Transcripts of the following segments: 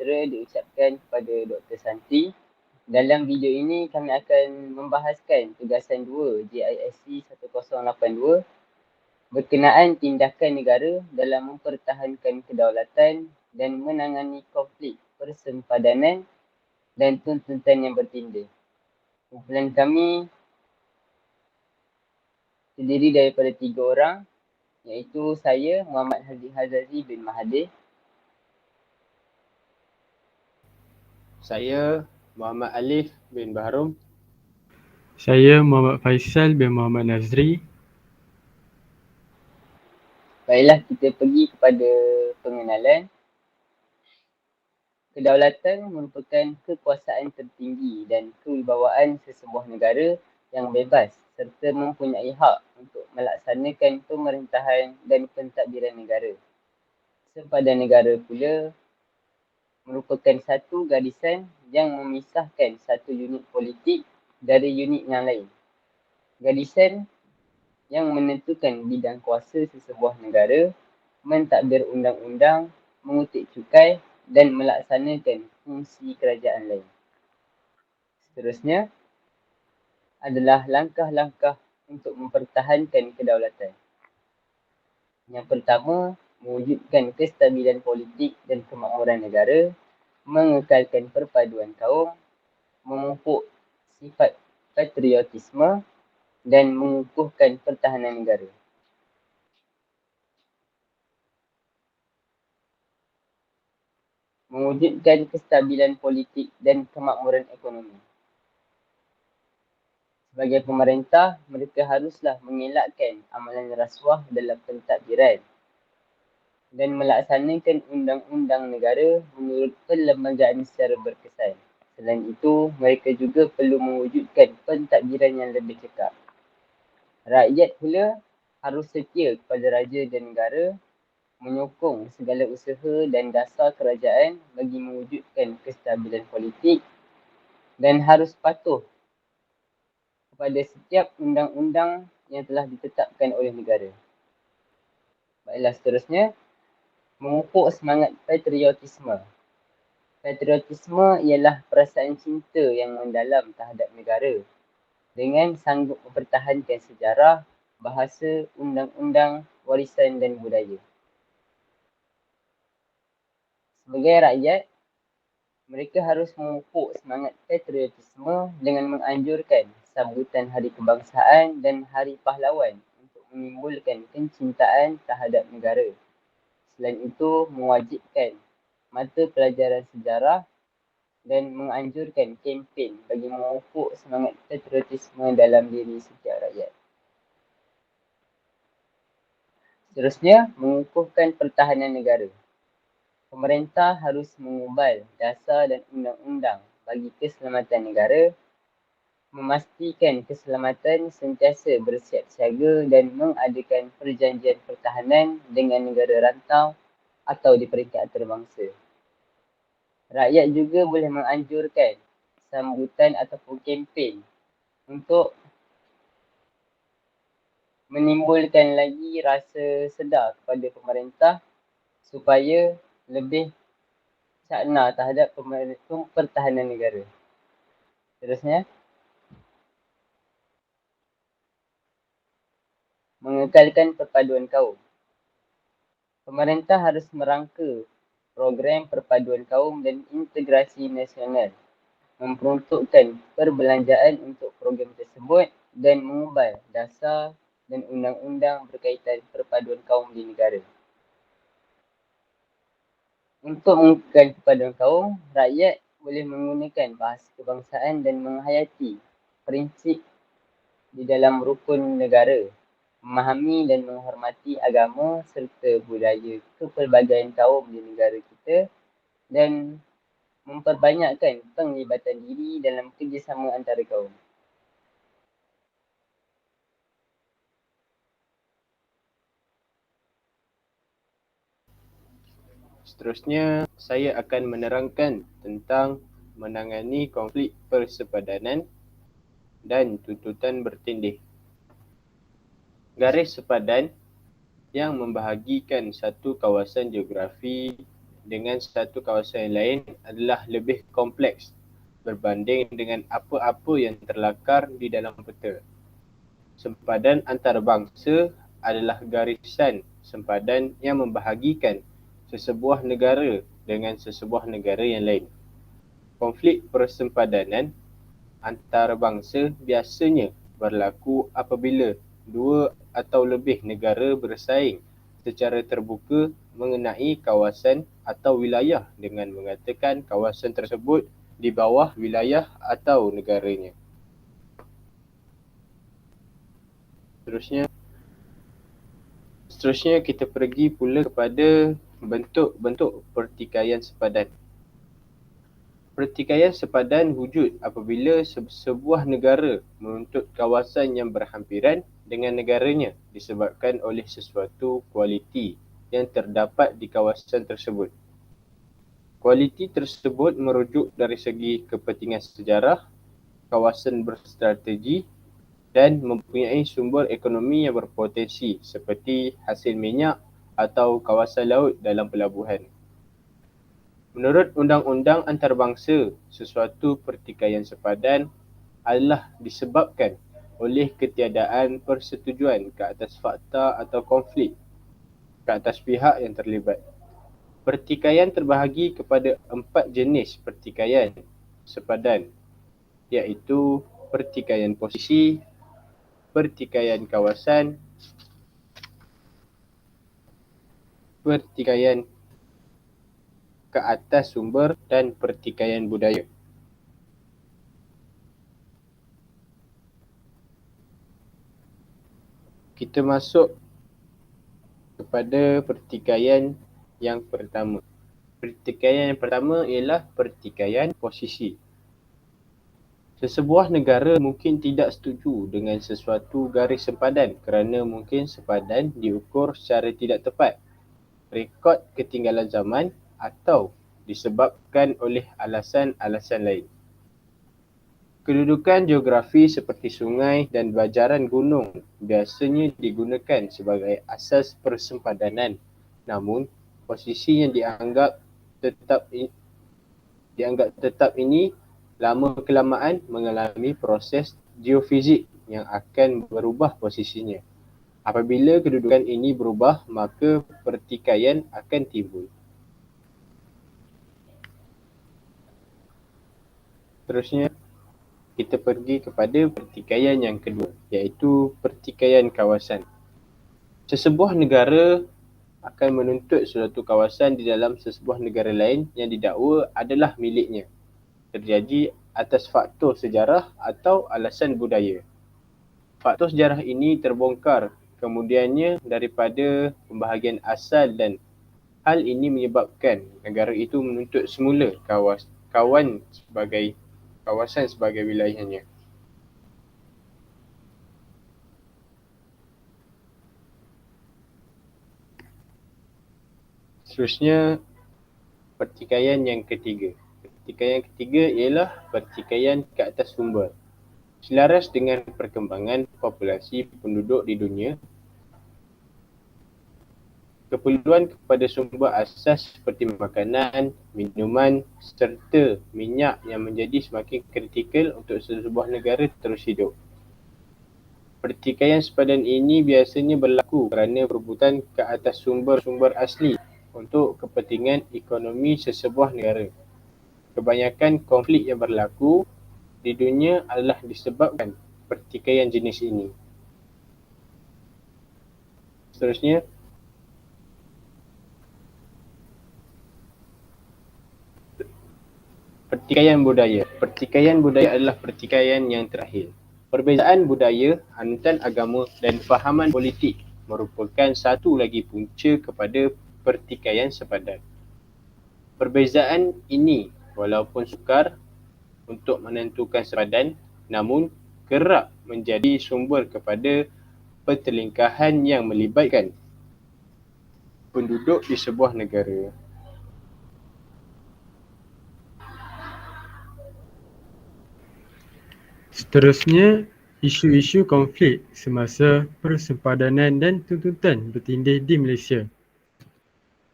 sejahtera diucapkan kepada Dr. Santi. Dalam video ini kami akan membahaskan tugasan 2 JISC 1082 berkenaan tindakan negara dalam mempertahankan kedaulatan dan menangani konflik persempadanan dan tuntutan yang bertindak. Kumpulan kami terdiri daripada 3 orang, iaitu saya, Muhammad Haziq Hazazi bin Mahathir. Saya, Muhammad Alif bin Bahrum. Saya, Muhammad Faisal bin Muhammad Nazri. Baiklah, kita pergi kepada pengenalan. Kedaulatan merupakan kekuasaan tertinggi dan kewibawaan sesebuah negara yang bebas serta mempunyai hak untuk melaksanakan pemerintahan dan pentadbiran negara. Sempadan negara pula merupakan satu garisan yang memisahkan satu unit politik dari unit yang lain. Garisan yang menentukan bidang kuasa sesebuah negara, mentadbir undang-undang, mengutik cukai dan melaksanakan fungsi kerajaan lain. Seterusnya adalah langkah-langkah untuk mempertahankan kedaulatan. Yang pertama, mewujudkan kestabilan politik dan kemakmuran negara, mengekalkan perpaduan kaum, memupuk sifat patriotisme dan mengukuhkan pertahanan negara. Mewujudkan kestabilan politik dan kemakmuran ekonomi. Sebagai pemerintah, mereka haruslah mengelakkan amalan rasuah dalam pentadbiran dan melaksanakan undang-undang negara menurut perlembagaan secara berkesan. Selain itu, mereka juga perlu mewujudkan pentadbiran yang lebih cekap. Rakyat pula harus setia kepada raja dan negara, menyokong segala usaha dan dasar kerajaan bagi mewujudkan kestabilan politik dan harus patuh kepada setiap undang-undang yang telah ditetapkan oleh negara. Baiklah, seterusnya, memupuk semangat patriotisme. Patriotisme ialah perasaan cinta yang mendalam terhadap negara dengan sanggup mempertahankan sejarah, bahasa, undang-undang, warisan dan budaya. Sebagai rakyat, mereka harus memupuk semangat patriotisme dengan menganjurkan sambutan Hari Kebangsaan dan Hari Pahlawan untuk menimbulkan kecintaan terhadap negara. Selain itu, mewajibkan mata pelajaran sejarah dan menganjurkan kempen bagi memupuk semangat patriotisme dalam diri setiap rakyat. Seterusnya, mengukuhkan pertahanan negara. Pemerintah harus mengubal dasar dan undang-undang bagi keselamatan negara, memastikan keselamatan sentiasa bersiap siaga dan mengadakan perjanjian pertahanan dengan negara rantau atau di peringkat antarabangsa. Rakyat juga boleh menganjurkan sambutan ataupun kempen untuk menimbulkan lagi rasa sedar kepada pemerintah supaya lebih cakna terhadap pertahanan negara. Seterusnya, mengekalkan perpaduan kaum. Pemerintah harus merangka program perpaduan kaum dan integrasi nasional, memperuntukkan perbelanjaan untuk program tersebut dan mengubal dasar dan undang-undang berkaitan perpaduan kaum di negara. Untuk mengekalkan perpaduan kaum, rakyat boleh menggunakan bahasa kebangsaan dan menghayati prinsip di dalam rukun negara, memahami dan menghormati agama serta budaya kepelbagaian kaum di negara kita dan memperbanyakkan penglibatan diri dalam kerjasama antara kaum. Seterusnya, saya akan menerangkan tentang menangani konflik persempadanan dan tuntutan bertindih. Garis sepadan yang membahagikan satu kawasan geografi dengan satu kawasan yang lain adalah lebih kompleks berbanding dengan apa-apa yang terlakar di dalam peta. Sempadan antarabangsa adalah garisan sempadan yang membahagikan sesebuah negara dengan sesebuah negara yang lain. Konflik persempadanan antarabangsa biasanya berlaku apabila dua atau lebih negara bersaing secara terbuka mengenai kawasan atau wilayah dengan mengatakan kawasan tersebut di bawah wilayah atau negaranya. Seterusnya kita pergi pula kepada bentuk-bentuk pertikaian sepadan. Pertikaian sepadan wujud apabila sebuah negara menuntut kawasan yang berhampiran dengan negaranya disebabkan oleh sesuatu kualiti yang terdapat di kawasan tersebut. Kualiti tersebut merujuk dari segi kepentingan sejarah, kawasan berstrategi dan mempunyai sumber ekonomi yang berpotensi seperti hasil minyak atau kawasan laut dalam pelabuhan. Menurut undang-undang antarabangsa, sesuatu pertikaian sepadan adalah disebabkan oleh ketiadaan persetujuan ke atas fakta atau konflik ke atas pihak yang terlibat. Pertikaian terbahagi kepada 4 jenis pertikaian sepadan, iaitu pertikaian posisi, pertikaian kawasan, pertikaian ke atas sumber dan pertikaian budaya. Kita masuk kepada pertikaian yang pertama. Pertikaian yang pertama ialah pertikaian posisi. Sesebuah negara mungkin tidak setuju dengan sesuatu garis sempadan kerana mungkin sempadan diukur secara tidak tepat, rekod ketinggalan zaman atau disebabkan oleh alasan-alasan lain. Kedudukan geografi seperti sungai dan bajaran gunung biasanya digunakan sebagai asas persempadanan, namun posisi yang dianggap tetap ini lama kelamaan mengalami proses geofizik yang akan berubah posisinya. Apabila kedudukan ini berubah, maka pertikaian akan timbul. Seterusnya, kita pergi kepada pertikaian yang kedua, iaitu pertikaian kawasan. Sesebuah negara akan menuntut suatu kawasan di dalam sesebuah negara lain yang didakwa adalah miliknya. Terjadi atas faktor sejarah atau alasan budaya. Faktor sejarah ini terbongkar kemudiannya daripada pembahagian asal dan hal ini menyebabkan negara itu menuntut semula kawasan sebagai wilayahnya. Seterusnya, pertikaian yang ketiga. Pertikaian ketiga ialah pertikaian ke atas sumber. Selaras dengan perkembangan populasi penduduk di dunia, keperluan kepada sumber asas seperti makanan, minuman serta minyak yang menjadi semakin kritikal untuk sebuah negara terus hidup. Pertikaian sepadan ini biasanya berlaku kerana perebutan ke atas sumber-sumber asli untuk kepentingan ekonomi sesebuah negara. Kebanyakan konflik yang berlaku di dunia adalah disebabkan pertikaian jenis ini. Seterusnya, pertikaian budaya. Pertikaian budaya adalah pertikaian yang terakhir. Perbezaan budaya, anutan agama dan fahaman politik merupakan satu lagi punca kepada pertikaian sepadan. Perbezaan ini walaupun sukar untuk menentukan sepadan, namun kerap menjadi sumber kepada pertelingkahan yang melibatkan penduduk di sebuah negara. Seterusnya, isu-isu konflik semasa persempadanan dan tuntutan bertindih di Malaysia.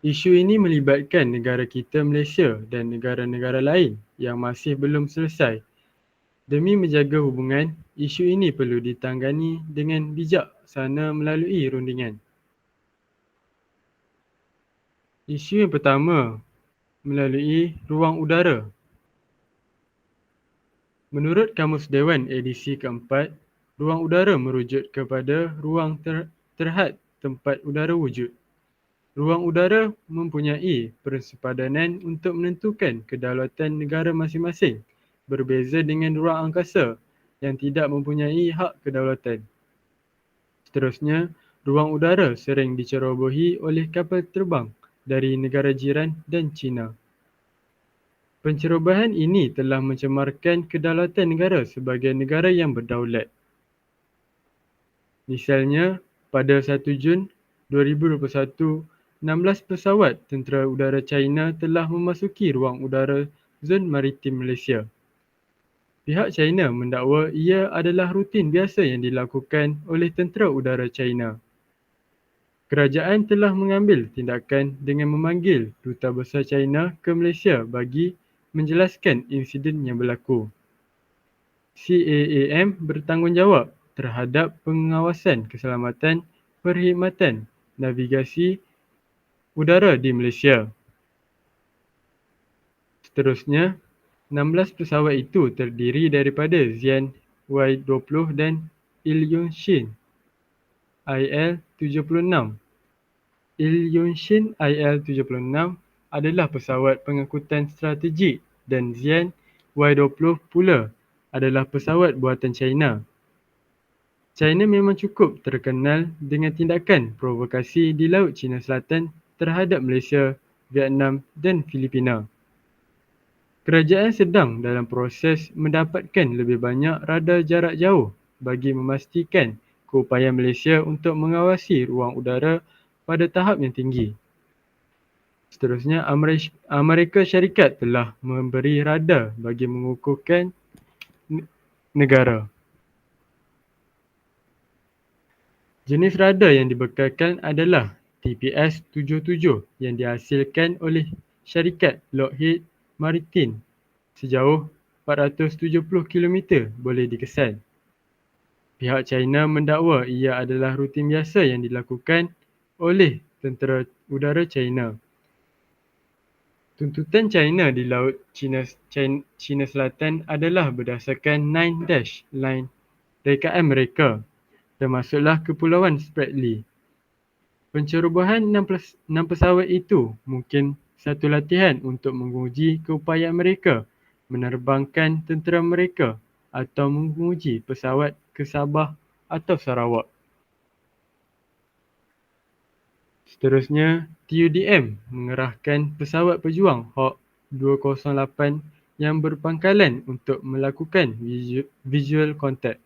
Isu ini melibatkan negara kita Malaysia dan negara-negara lain yang masih belum selesai. Demi menjaga hubungan, isu ini perlu ditangani dengan bijaksana melalui rundingan. Isu yang pertama, melalui ruang udara. Menurut Kamus Dewan edisi keempat, ruang udara merujuk kepada ruang terhad tempat udara wujud. Ruang udara mempunyai persepadanan untuk menentukan kedaulatan negara masing-masing, berbeza dengan ruang angkasa yang tidak mempunyai hak kedaulatan. Seterusnya, ruang udara sering dicerobohi oleh kapal terbang dari negara jiran dan China. Pencerobohan ini telah mencemarkan kedaulatan negara sebagai negara yang berdaulat. Misalnya, pada 1 Jun 2021, 16 pesawat tentera udara China telah memasuki ruang udara zon maritim Malaysia. Pihak China mendakwa ia adalah rutin biasa yang dilakukan oleh tentera udara China. Kerajaan telah mengambil tindakan dengan memanggil Duta Besar China ke Malaysia bagi menjelaskan insiden yang berlaku. CAAM bertanggungjawab terhadap pengawasan keselamatan perkhidmatan navigasi udara di Malaysia. Seterusnya, 16 pesawat itu terdiri daripada Xi'an Y-20 dan Ilyushin IL-76. Ilyushin IL-76 adalah pesawat pengangkutan strategik dan Xi'an Y-20 pula adalah pesawat buatan China. China memang cukup terkenal dengan tindakan provokasi di Laut Cina Selatan terhadap Malaysia, Vietnam dan Filipina. Kerajaan sedang dalam proses mendapatkan lebih banyak radar jarak jauh bagi memastikan keupayaan Malaysia untuk mengawasi ruang udara pada tahap yang tinggi. Seterusnya, Amerika Syarikat telah memberi radar bagi mengukuhkan negara. Jenis radar yang dibekalkan adalah TPS-77 yang dihasilkan oleh syarikat Lockheed Martin sejauh 470 km boleh dikesan. Pihak China mendakwa ia adalah rutin biasa yang dilakukan oleh tentera udara China. Tuntutan China di Laut Cina Selatan adalah berdasarkan 9-dash line rekaan mereka, termasuklah Kepulauan Spratly. Pencerobohan 6 pesawat itu mungkin satu latihan untuk menguji keupayaan mereka menerbangkan tentera mereka atau menguji pesawat ke Sabah atau Sarawak. Seterusnya, TUDM mengerahkan pesawat pejuang Hawk 208 yang berpangkalan untuk melakukan visual contact.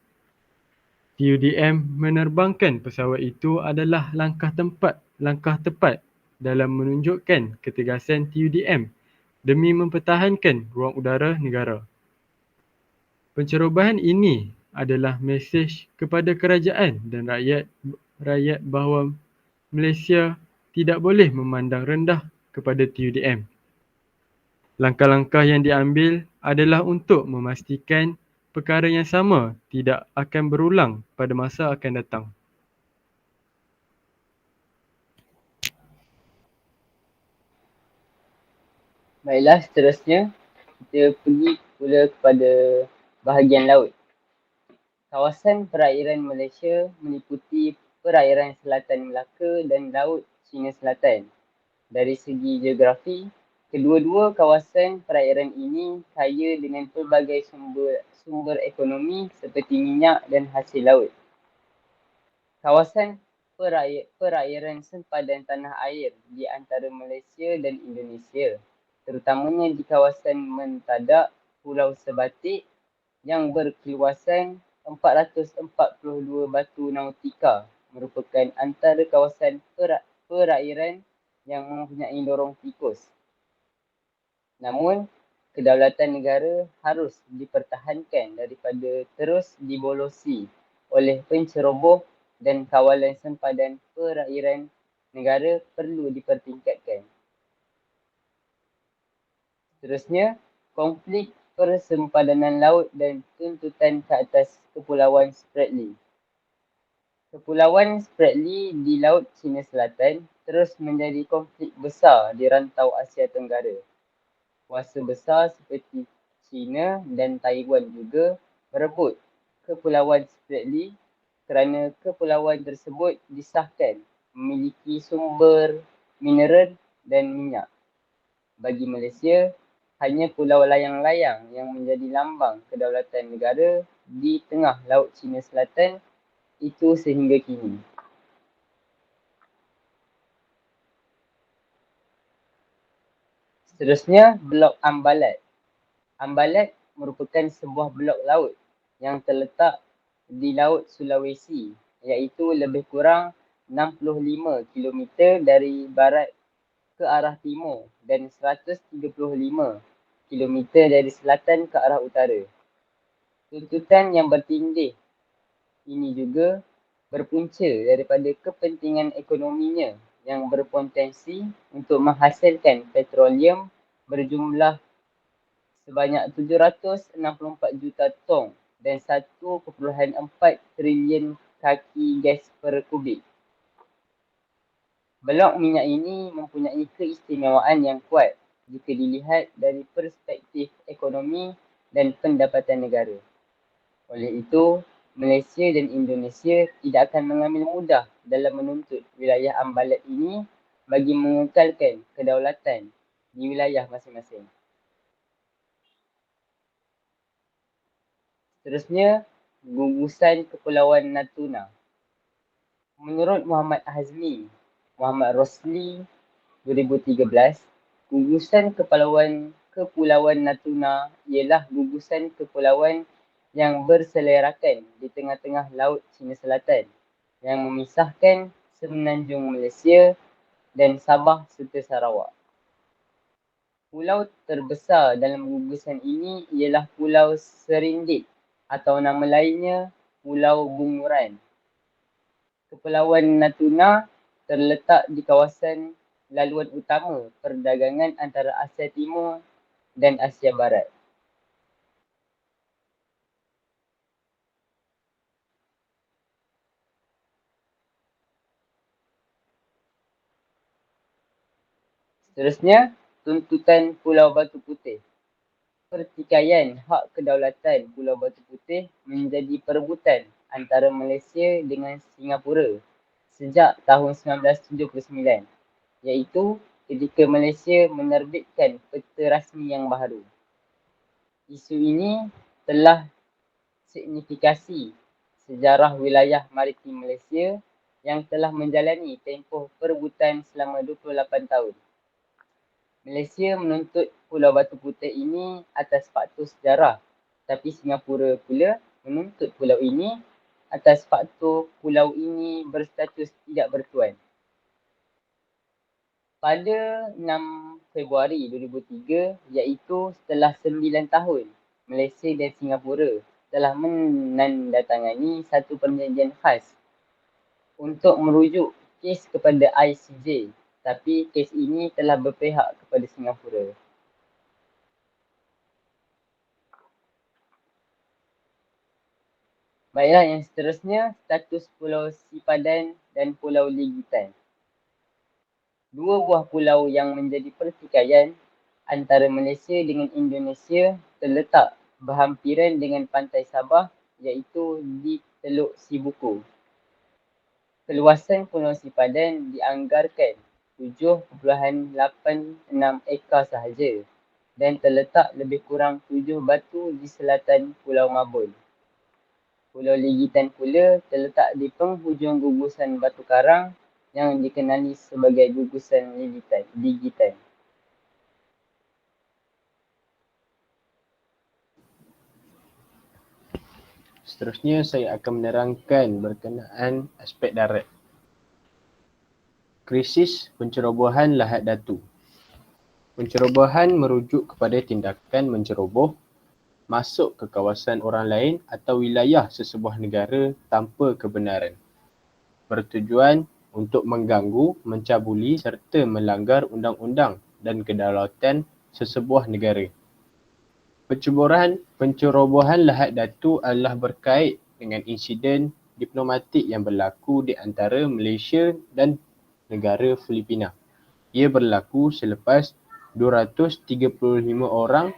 TUDM menerbangkan pesawat itu adalah langkah tepat dalam menunjukkan ketegasan TUDM demi mempertahankan ruang udara negara. Pencerobohan ini adalah mesej kepada kerajaan dan rakyat bahawa Malaysia tidak boleh memandang rendah kepada TUDM. Langkah-langkah yang diambil adalah untuk memastikan perkara yang sama tidak akan berulang pada masa akan datang. Baiklah, seterusnya kita pergi pula kepada bahagian laut. Kawasan perairan Malaysia meliputi perairan Selatan Melaka dan Laut Cina Selatan. Dari segi geografi, kedua-dua kawasan perairan ini kaya dengan pelbagai sumber ekonomi seperti minyak dan hasil laut. Kawasan perairan sempadan tanah air di antara Malaysia dan Indonesia, terutamanya di kawasan Mentadak, Pulau Sebatik yang berkeluasan 442 batu nautika, merupakan antara kawasan perairan yang mempunyai lorong tikus. Namun, kedaulatan negara harus dipertahankan daripada terus dibolosi oleh penceroboh dan kawalan sempadan perairan negara perlu dipertingkatkan. Seterusnya, konflik persempadanan laut dan tuntutan ke atas Kepulauan Spratly. Kepulauan Spratly di Laut Cina Selatan terus menjadi konflik besar di rantau Asia Tenggara. Kuasa besar seperti China dan Taiwan juga berebut Kepulauan Spratly kerana kepulauan tersebut disahkan memiliki sumber mineral dan minyak. Bagi Malaysia, hanya Pulau Layang-Layang yang menjadi lambang kedaulatan negara di tengah Laut Cina Selatan itu sehingga kini. Seterusnya, Blok Ambalat. Ambalat merupakan sebuah blok laut yang terletak di Laut Sulawesi, iaitu lebih kurang 65 km dari barat ke arah timur dan 135 km dari selatan ke arah utara. Tuntutan yang bertindih ini juga berpunca daripada kepentingan ekonominya yang berpotensi untuk menghasilkan petroleum berjumlah sebanyak 764 juta tong dan 1.4 trilion kaki gas per kubik. Blok minyak ini mempunyai keistimewaan yang kuat jika dilihat dari perspektif ekonomi dan pendapatan negara. Oleh itu, Malaysia dan Indonesia tidak akan mengambil mudah dalam menuntut wilayah Ambalat ini bagi mengekalkan kedaulatan di wilayah masing-masing. Seterusnya, gugusan Kepulauan Natuna. Menurut Muhammad Hazmi, Muhammad Rosli 2013, gugusan Kepulauan Natuna ialah gugusan kepulauan yang berselerakan di tengah-tengah Laut Cina Selatan yang memisahkan Semenanjung Malaysia dan Sabah serta Sarawak. Pulau terbesar dalam gugusan ini ialah Pulau Serindit atau nama lainnya Pulau Bunguran. Kepulauan Natuna terletak di kawasan laluan utama perdagangan antara Asia Timur dan Asia Barat. Seterusnya, tuntutan Pulau Batu Putih. Pertikaian hak kedaulatan Pulau Batu Putih menjadi perebutan antara Malaysia dengan Singapura sejak tahun 1979, iaitu ketika Malaysia menerbitkan peta rasmi yang baharu. Isu ini telah signifikasi sejarah wilayah maritim Malaysia yang telah menjalani tempoh perebutan selama 28 tahun. Malaysia menuntut Pulau Batu Putih ini atas faktor sejarah, tapi Singapura pula menuntut pulau ini atas faktor pulau ini berstatus tidak bertuan. Pada 6 Februari 2003, iaitu setelah 9 tahun, Malaysia dan Singapura telah menandatangani satu perjanjian khas untuk merujuk kes kepada ICJ, tapi kes ini telah berpihak kepada Singapura. Baiklah, yang seterusnya, status Pulau Sipadan dan Pulau Ligitan. Dua buah pulau yang menjadi pertikaian antara Malaysia dengan Indonesia terletak berhampiran dengan pantai Sabah, iaitu di Teluk Sibuku. Keluasan Pulau Sipadan dianggarkan 7.86 ekar sahaja dan terletak lebih kurang 7 batu di selatan Pulau Mabul. Pulau Ligitan pula terletak di penghujung gugusan Batu Karang yang dikenali sebagai gugusan Ligitan. Seterusnya saya akan menerangkan berkenaan aspek darat. Krisis pencerobohan lahat datu. Pencerobohan merujuk kepada tindakan menceroboh masuk ke kawasan orang lain atau wilayah sesebuah negara tanpa kebenaran, bertujuan untuk mengganggu, mencabuli serta melanggar undang-undang dan kedaulatan sesebuah negara. Pencerobohan Lahad Datu adalah berkait dengan insiden diplomatik yang berlaku di antara Malaysia dan negara Filipina. Ia berlaku selepas 235 orang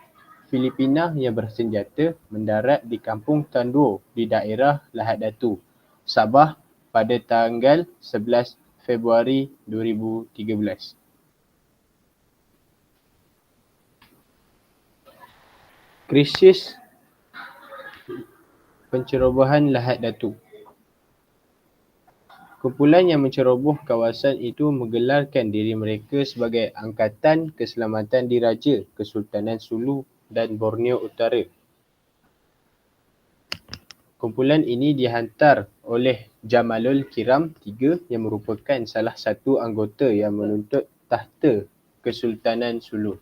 Filipina yang bersenjata mendarat di Kampung Tandur di daerah Lahad Datu, Sabah pada tanggal 11 Februari 2013. Krisis pencerobohan Lahad Datu. Kumpulan yang menceroboh kawasan itu menggelarkan diri mereka sebagai Angkatan Keselamatan Diraja Kesultanan Sulu dan Borneo Utara. Kumpulan ini dihantar oleh Jamalul Kiram III yang merupakan salah satu anggota yang menuntut takhta Kesultanan Sulu.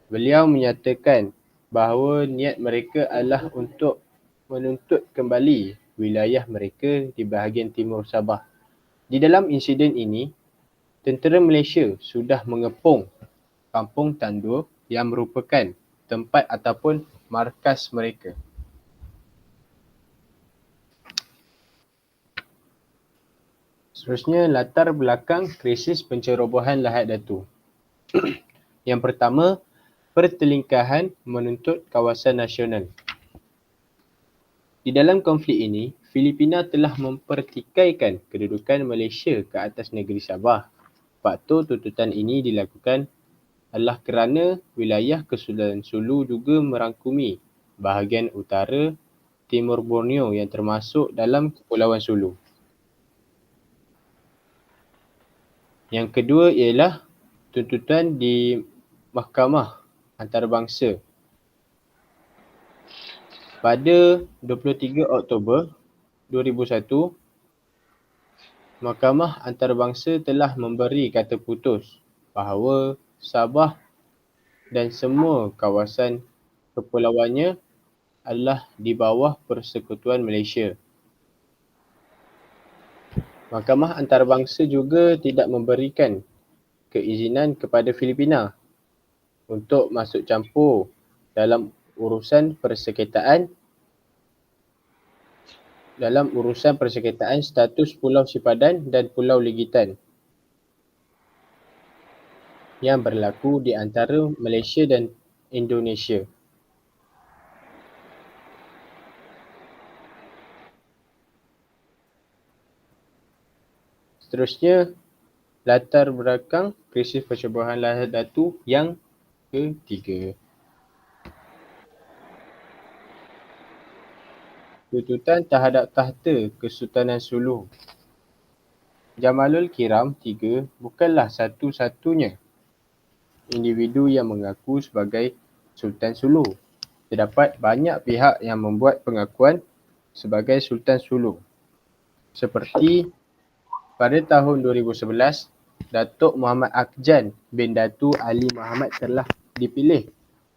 Beliau menyatakan bahawa niat mereka adalah untuk menuntut kembali wilayah mereka di bahagian timur Sabah. Di dalam insiden ini, tentera Malaysia sudah mengepung Kampung Tandur yang merupakan tempat ataupun markas mereka. Seterusnya, latar belakang krisis pencerobohan Lahad Datu. Yang pertama, pertelingkahan menuntut kawasan nasional. Di dalam konflik ini, Filipina telah mempertikaikan kedudukan Malaysia ke atas negeri Sabah. Faktor tuntutan ini dilakukan adalah kerana wilayah Kesultanan Sulu juga merangkumi bahagian utara timur Borneo yang termasuk dalam Kepulauan Sulu. Yang kedua ialah tuntutan di Mahkamah Antarabangsa. Pada 23 Oktober 2001, Mahkamah Antarabangsa telah memberi kata putus bahawa Sabah dan semua kawasan kepulauannya adalah di bawah Persekutuan Malaysia. Mahkamah Antarabangsa juga tidak memberikan keizinan kepada Filipina untuk masuk campur dalam urusan persengketaan status Pulau Sipadan dan Pulau Legitan yang berlaku di antara Malaysia dan Indonesia. Seterusnya, latar belakang krisis pencerobohan Lahad Datu yang ketiga. Tuntutan terhadap takhta Kesultanan Sulu. Jamalul Kiram III bukanlah satu-satunya individu yang mengaku sebagai Sultan Sulu. Terdapat banyak pihak yang membuat pengakuan sebagai Sultan Sulu. Seperti pada tahun 2011, Datuk Muhammad Akjan bin Datu Ali Muhammad telah dipilih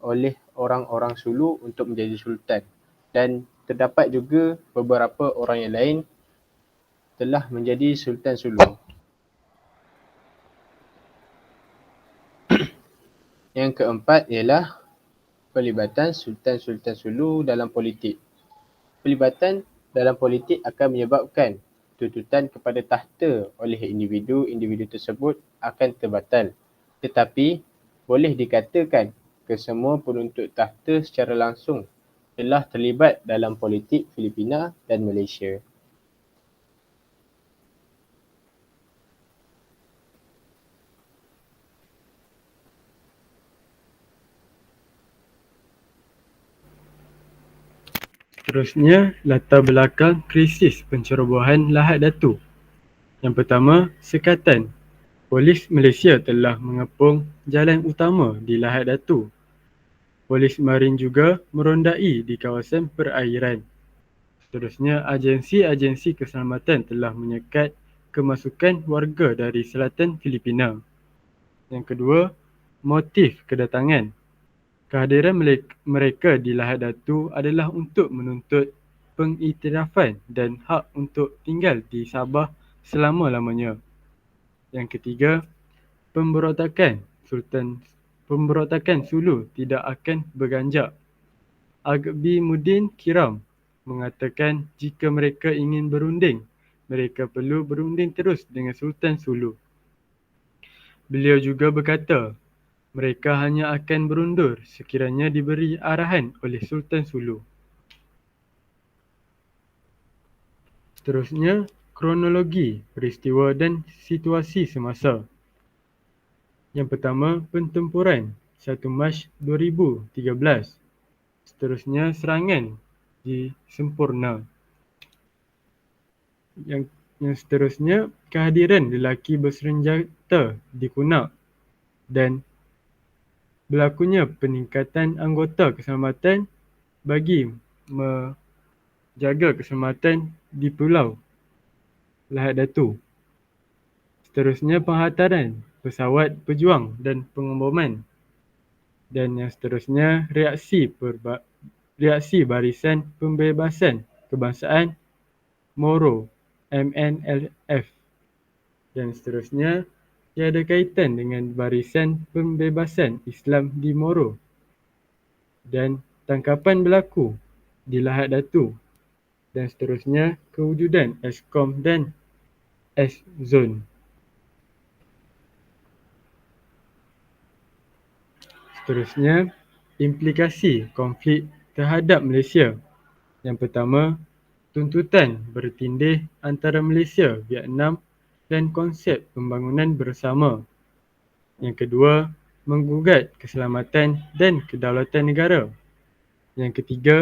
oleh orang-orang Sulu untuk menjadi Sultan, dan terdapat juga beberapa orang yang lain telah menjadi Sultan Sulu. Yang keempat ialah pelibatan Sultan-Sultan Sulu dalam politik. Pelibatan dalam politik akan menyebabkan tuntutan kepada takhta oleh individu-individu tersebut akan terbatal. Tetapi boleh dikatakan kesemua penuntut takhta secara langsung telah terlibat dalam politik Filipina dan Malaysia. Seterusnya, latar belakang krisis pencerobohan Lahad Datu. Yang pertama, sekatan. Polis Malaysia telah mengepung jalan utama di Lahad Datu. Polis Marin juga merondai di kawasan perairan. Seterusnya, agensi-agensi keselamatan telah menyekat kemasukan warga dari selatan Filipina. Yang kedua, motif kedatangan. Kehadiran mereka di Lahad Datu adalah untuk menuntut pengiktirafan dan hak untuk tinggal di Sabah selama-lamanya. Yang ketiga, pemberontakan Sulu tidak akan berganjak. Agbi Muddin Kiram mengatakan jika mereka ingin berunding, mereka perlu berunding terus dengan Sultan Sulu. Beliau juga berkata, mereka hanya akan berundur sekiranya diberi arahan oleh Sultan Sulu. Seterusnya, kronologi peristiwa dan situasi semasa. Yang pertama, pertempuran 1 Mac 2013. Seterusnya, serangan di Sempurna. Yang seterusnya, kehadiran lelaki bersenjata di Kunak dan berlakunya peningkatan anggota keselamatan bagi menjaga keselamatan di Pulau Lahad Datu. Seterusnya, penghantaran pesawat pejuang dan pengemboman. Dan yang seterusnya, reaksi Barisan Pembebasan Kebangsaan Moro MNLF. Dan seterusnya, tiada kaitan dengan Barisan Pembebasan Islam di Moro. Dan tangkapan berlaku di Lahad Datu. Dan seterusnya, kewujudan Eskom dan S-Zone. Seterusnya, implikasi konflik terhadap Malaysia. Yang pertama, tuntutan bertindih antara Malaysia, Vietnam dan konsep pembangunan bersama. Yang kedua, menggugat keselamatan dan kedaulatan negara. Yang ketiga,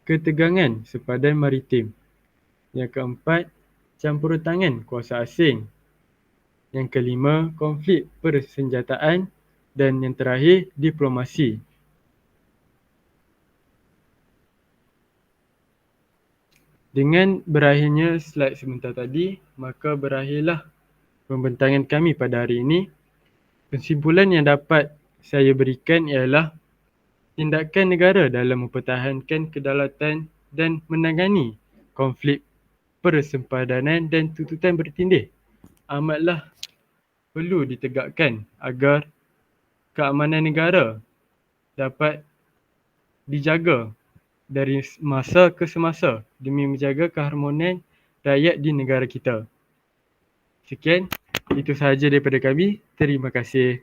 ketegangan sepadan maritim. Yang keempat, campurantangan kuasa asing. Yang kelima, konflik persenjataan. Dan yang terakhir, diplomasi. Dengan berakhirnya slide sebentar tadi, maka berakhirlah pembentangan kami pada hari ini. Kesimpulan yang dapat saya berikan ialah tindakan negara dalam mempertahankan kedaulatan dan menangani konflik persempadanan dan tuntutan bertindih amatlah perlu ditegakkan agar keamanan negara dapat dijaga dari masa ke semasa demi menjaga keharmonian rakyat di negara kita. Sekian, itu sahaja daripada kami. Terima kasih.